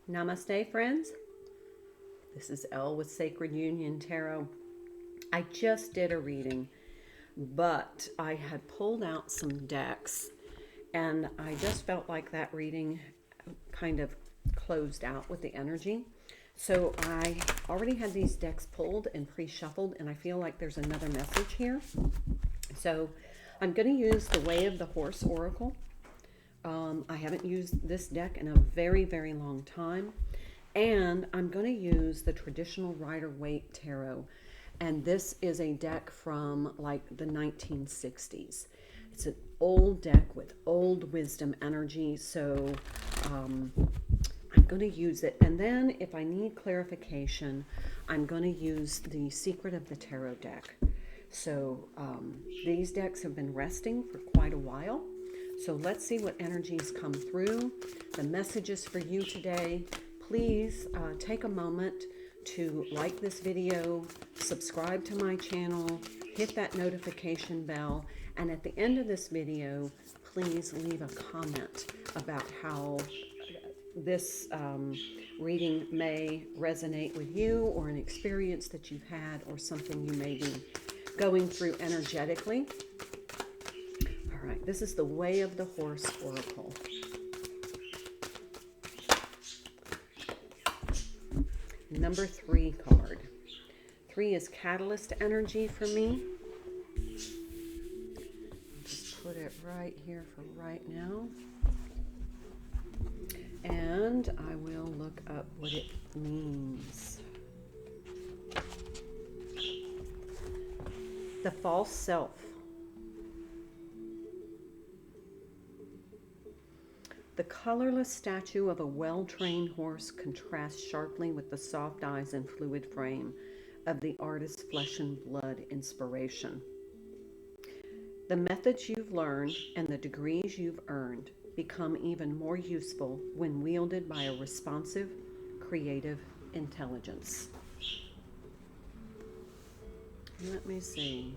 Namaste, friends. This is Elle with Sacred Union Tarot. I just did a reading, but I had pulled out some decks, and I just felt like that reading kind of closed out with the energy. So I already had these decks pulled and pre-shuffled, and I feel like there's another message here. So I'm going to use the Way of the Horse Oracle. I haven't used this deck in a very, very long time. And I'm going to use the traditional Rider-Waite Tarot. And this is a deck from like the 1960s. It's an old deck with old wisdom energy. So I'm going to use it. And then if I need clarification, I'm going to use the Secret of the Tarot deck. So these decks have been resting for quite a while. So let's see what energies come through. The messages for you today. Please take a moment to like this video, subscribe to my channel, hit that notification bell, and at the end of this video, please leave a comment about how this reading may resonate with you, or an experience that you've had, or something you may be going through energetically. All right, this is the Way of the Horse Oracle. Number 3 card. 3 is catalyst energy for me. Just put it right here for right now. And I will look up what it means. The false self. The colorless statue of a well-trained horse contrasts sharply with the soft eyes and fluid frame of the artist's flesh and blood inspiration. The methods you've learned and the degrees you've earned become even more useful when wielded by a responsive, creative intelligence. Let me see.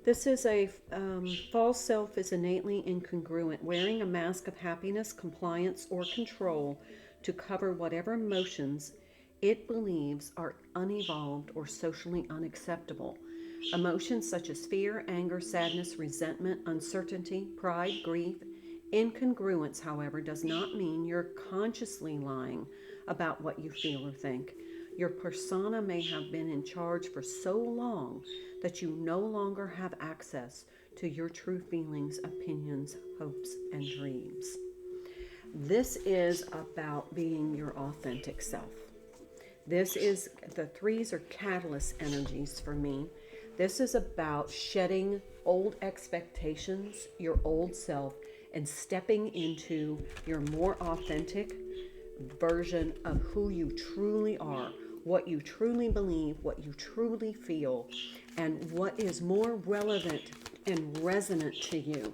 This is a false self is innately incongruent, wearing a mask of happiness, compliance, or control to cover whatever emotions it believes are unevolved or socially unacceptable. Emotions such as fear, anger, sadness, resentment, uncertainty, pride, grief. Incongruence, however, does not mean you're consciously lying about what you feel or think. Your persona may have been in charge for so long that you no longer have access to your true feelings, opinions, hopes, and dreams. This is about being your authentic self. This is, the 3s are catalyst energies for me. This is about shedding old expectations, your old self, and stepping into your more authentic version of who you truly are, what you truly believe, what you truly feel, and what is more relevant and resonant to you.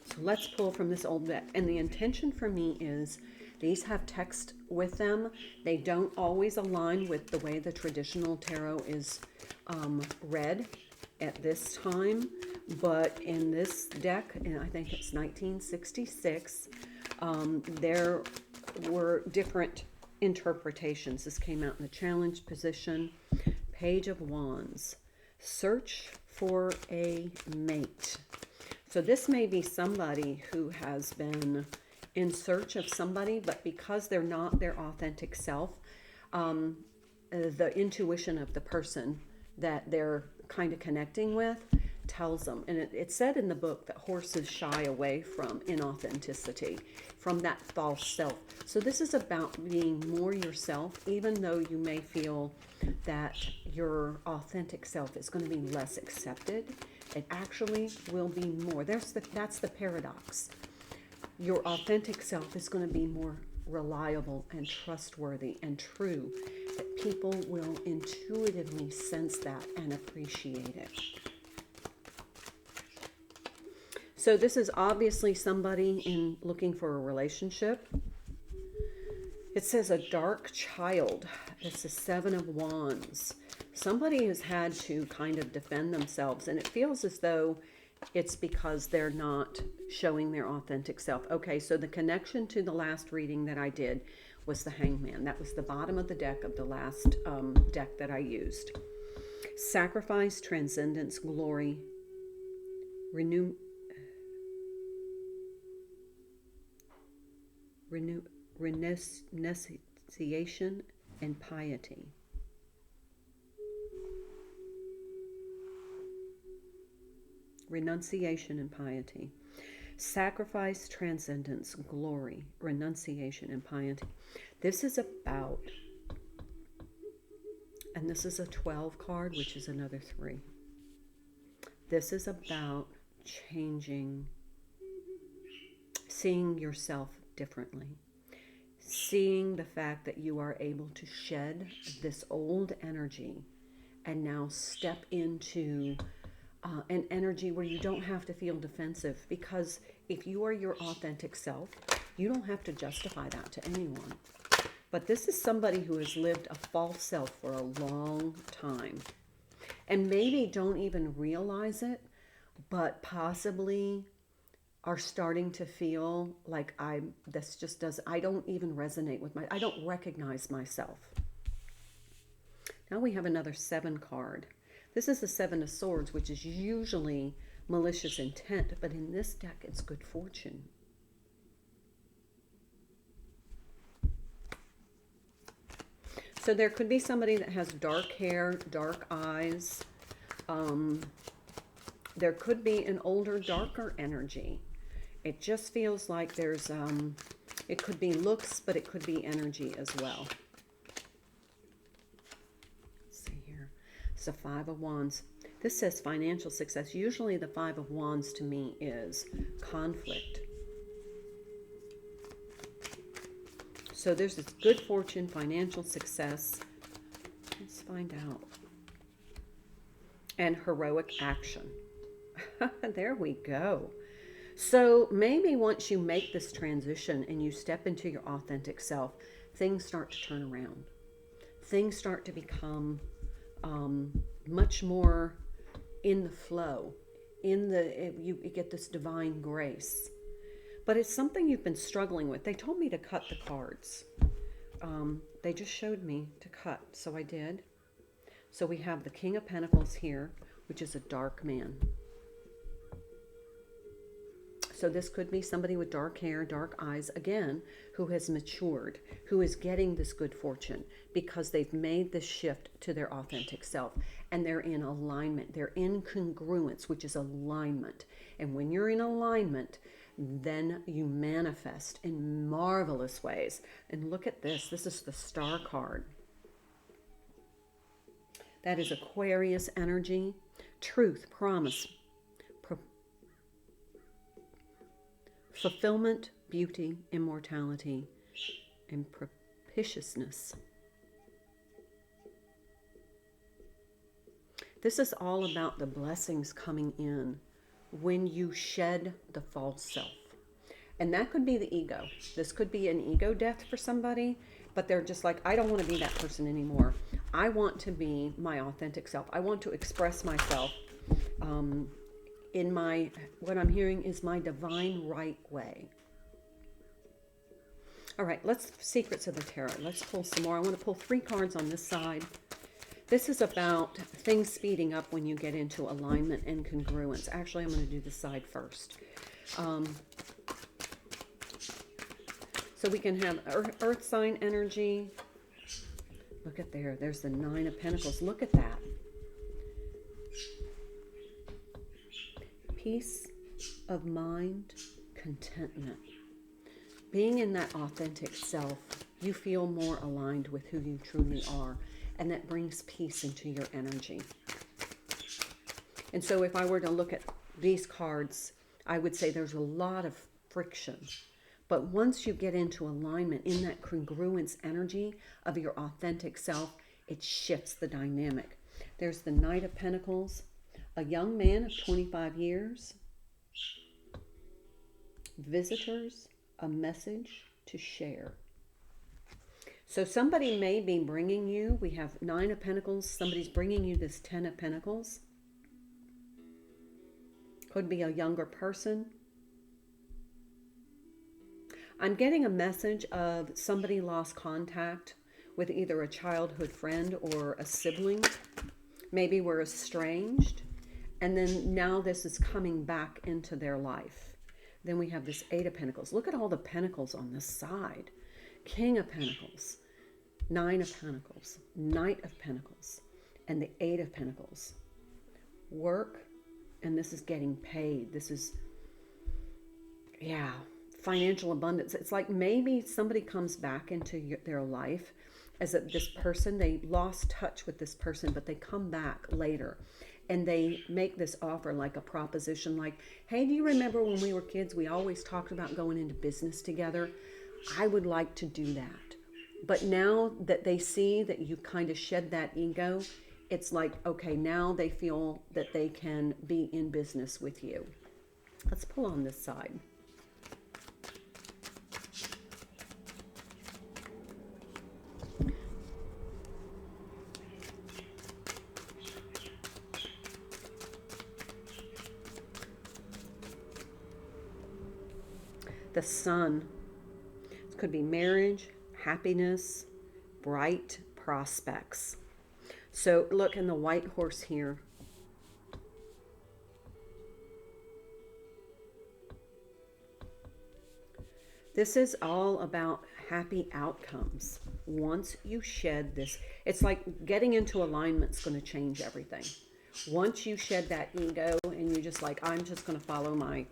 So let's pull from this old deck. And the intention for me is, these have text with them. They don't always align with the way the traditional tarot is read at this time. But in this deck, and I think it's 1966, there were different interpretations. This came out in the challenge position. Page of Wands. Search for a mate. So this may be somebody who has been in search of somebody, but because they're not their authentic self, the intuition of the person that they're kind of connecting with tells them. And it said in the book that horses shy away from inauthenticity, from that false self. So this is about being more yourself, even though you may feel that your authentic self is going to be less accepted. It actually will be more. That's the paradox. Your authentic self is going to be more reliable and trustworthy and true, that people will intuitively sense that and appreciate it. So this is obviously somebody looking for a relationship. It says a dark child. It's the Seven of Wands. Somebody has had to kind of defend themselves, and it feels as though it's because they're not showing their authentic self. Okay, so the connection to the last reading that I did was the Hangman. That was the bottom of the deck of the last deck that I used. Sacrifice, transcendence, glory, renunciation, and piety. Renunciation and piety. Sacrifice, transcendence, glory, renunciation, and piety. This is about, and this is a 12 card, which is another 3. This is about changing, seeing yourself differently, seeing the fact that you are able to shed this old energy and now step into an energy where you don't have to feel defensive, because if you are your authentic self, you don't have to justify that to anyone. But this is somebody who has lived a false self for a long time and maybe don't even realize it, but possibly are starting to feel like I don't even resonate with I don't recognize myself. Now we have another 7 card. This is the 7 of Swords, which is usually malicious intent, but in this deck, it's good fortune. So there could be somebody that has dark hair, dark eyes. There could be an older, darker energy. It just feels like there's, it could be looks, but it could be energy as well. It's the 5 of Wands. This says financial success. Usually the 5 of Wands to me is conflict. So there's this good fortune, financial success. Let's find out. And heroic action. There we go. So maybe once you make this transition and you step into your authentic self, things start to turn around. Things start to become much more in the flow, you get this divine grace. But it's something you've been struggling with. They told me to cut the cards. They just showed me to cut, so I did. So we have the King of Pentacles here, which is a dark man. So this could be somebody with dark hair, dark eyes, again, who has matured, who is getting this good fortune because they've made this shift to their authentic self, and they're in alignment. They're in congruence, which is alignment. And when you're in alignment, then you manifest in marvelous ways. And look at this. This is the Star card. That is Aquarius energy, truth, promise, fulfillment, beauty, immortality, and propitiousness. This is all about the blessings coming in when you shed the false self. And that could be the ego. This could be an ego death for somebody, but they're just like, I don't want to be that person anymore. I want to be my authentic self. I want to express myself in what I'm hearing is my divine right way. All right, Secrets of the Tarot. Let's pull some more. I want to pull 3 cards on this side. This is about things speeding up when you get into alignment and congruence. Actually, I'm going to do this side first. So we can have earth sign energy. Look at there. There's the 9 of Pentacles. Look at that. Peace of mind, contentment. Being in that authentic self, you feel more aligned with who you truly are, and that brings peace into your energy. And so if I were to look at these cards, I would say there's a lot of friction. But once you get into alignment in that congruence energy of your authentic self, it shifts the dynamic. There's the Knight of Pentacles, a young man of 25 years, visitors, a message to share. So somebody may be bringing you, we have 9 of Pentacles, somebody's bringing you this 10 of Pentacles. Could be a younger person. I'm getting a message of somebody lost contact with either a childhood friend or a sibling. Maybe we're estranged. And then now this is coming back into their life. Then we have this 8 of Pentacles. Look at all the Pentacles on this side. King of Pentacles, 9 of Pentacles, Knight of Pentacles, and the 8 of Pentacles. Work, and this is getting paid. This is, yeah, financial abundance. It's like maybe somebody comes back into their life as this person, they lost touch with this person, but they come back later. And they make this offer like a proposition like, hey, do you remember when we were kids, we always talked about going into business together? I would like to do that. But now that they see that you kind of shed that ego, it's like, okay, now they feel that they can be in business with you. Let's pull on this side. The Sun. It could be marriage, happiness, bright prospects. So look in the white horse here. This is all about happy outcomes. Once you shed this, it's like getting into alignment is going to change everything. Once you shed that ego and you're just like, I'm just going to follow my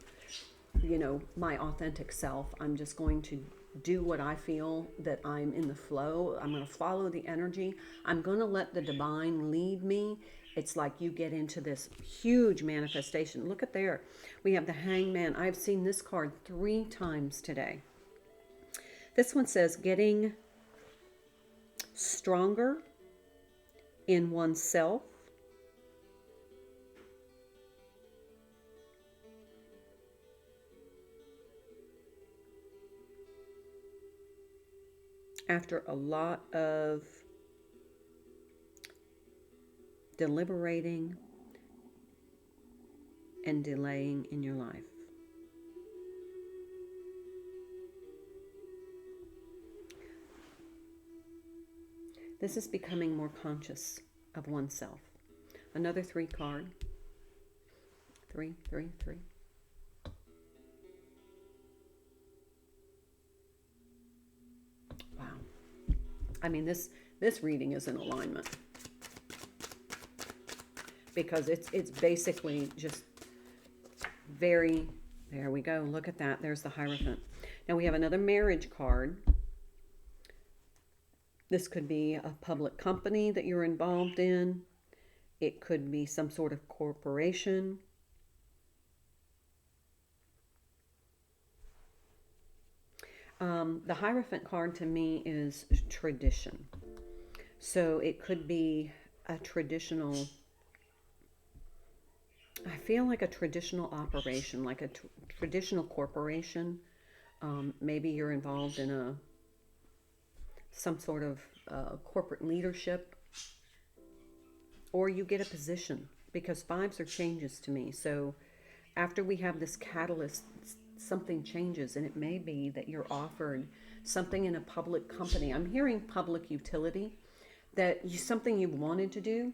my authentic self. I'm just going to do what I feel that I'm in the flow. I'm going to follow the energy. I'm going to let the divine lead me. It's like you get into this huge manifestation. Look at there. We have the Hangman. I've seen this card 3 times today. This one says getting stronger in oneself. After a lot of deliberating and delaying in your life. This is becoming more conscious of oneself. Another 3 card. 3, 3, 3. Wow. I mean, this reading is in alignment. Because it's basically just very, there we go. Look at that. There's the Hierophant. Now we have another marriage card. This could be a public company that you're involved in. It could be some sort of corporation. The Hierophant card to me is tradition. So it could be a traditional, I feel like a traditional operation, like a traditional corporation. Maybe you're involved in some sort of corporate leadership, or you get a position, because 5s are changes to me. So after we have this catalyst, something changes, and it may be that you're offered something in a public company. I'm hearing public utility, that something you've wanted to do.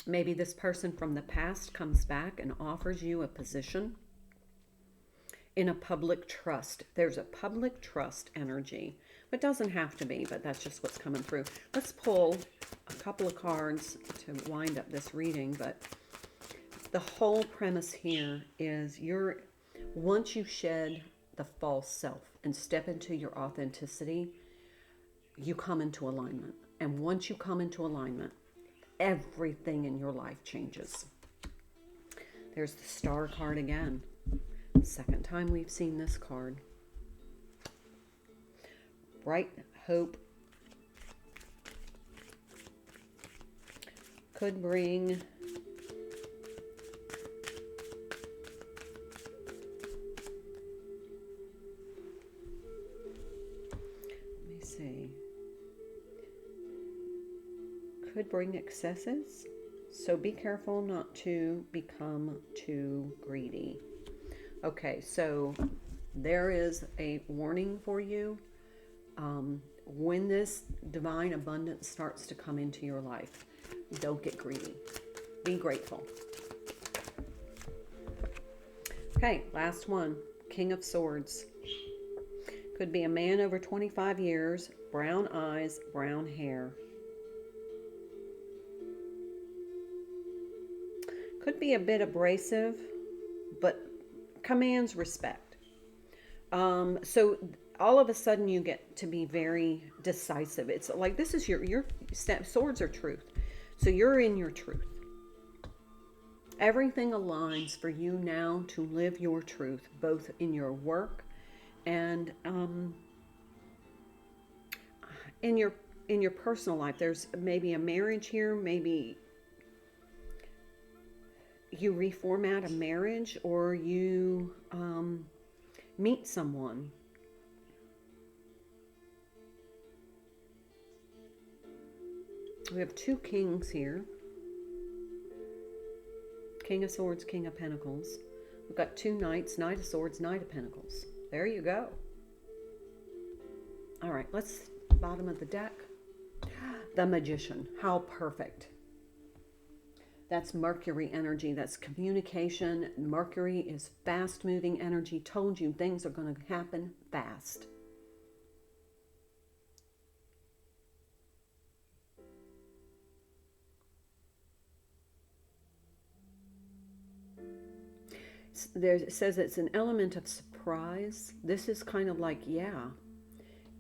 Maybe this person from the past comes back and offers you a position in a public trust. There's a public trust energy. It doesn't have to be, but that's just what's coming through. Let's pull a couple of cards to wind up this reading, but the whole premise here is once you shed the false self and step into your authenticity, you come into alignment. And once you come into alignment, everything in your life changes. There's the Star card again. Second time we've seen this card. Bright hope could bring see. Could bring excesses. So be careful not to become too greedy. Okay, so there is a warning for you. When this divine abundance starts to come into your life, don't get greedy. Be grateful. Okay, last one. King of Swords. Could be a man over 25 years, brown eyes, brown hair. Could be a bit abrasive, but commands respect. So all of a sudden you get to be very decisive. It's like this is your swords are truth. So you're in your truth. Everything aligns for you now to live your truth, both in your work and in your personal life. There's maybe a marriage here, maybe you reformat a marriage, or you meet someone. We have two kings here. King of Swords, King of Pentacles. We've got two knights, Knight of Swords, Knight of Pentacles. There you go. All right, let's bottom of the deck. The Magician. How perfect. That's Mercury energy. That's communication. Mercury is fast-moving energy. Told you things are going to happen fast. It says it's an element of surprise. This is kind of like, yeah,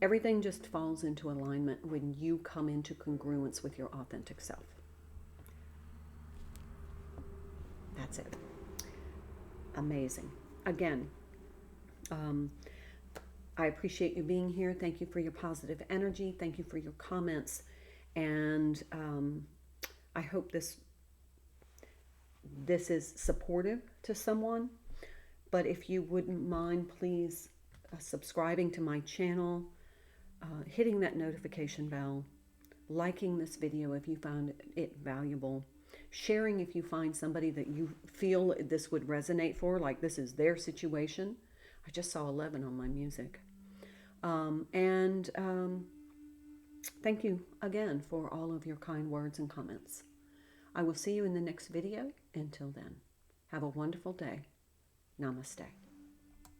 everything just falls into alignment when you come into congruence with your authentic self. That's it. Amazing. Again, I appreciate you being here. Thank you for your positive energy. Thank you for your comments. And I hope this is supportive to someone. But if you wouldn't mind, please subscribing to my channel, hitting that notification bell, liking this video if you found it valuable, sharing if you find somebody that you feel this would resonate for, like this is their situation. I just saw 11 on my music. Thank you again for all of your kind words and comments. I will see you in the next video. Until then, have a wonderful day. Namaste.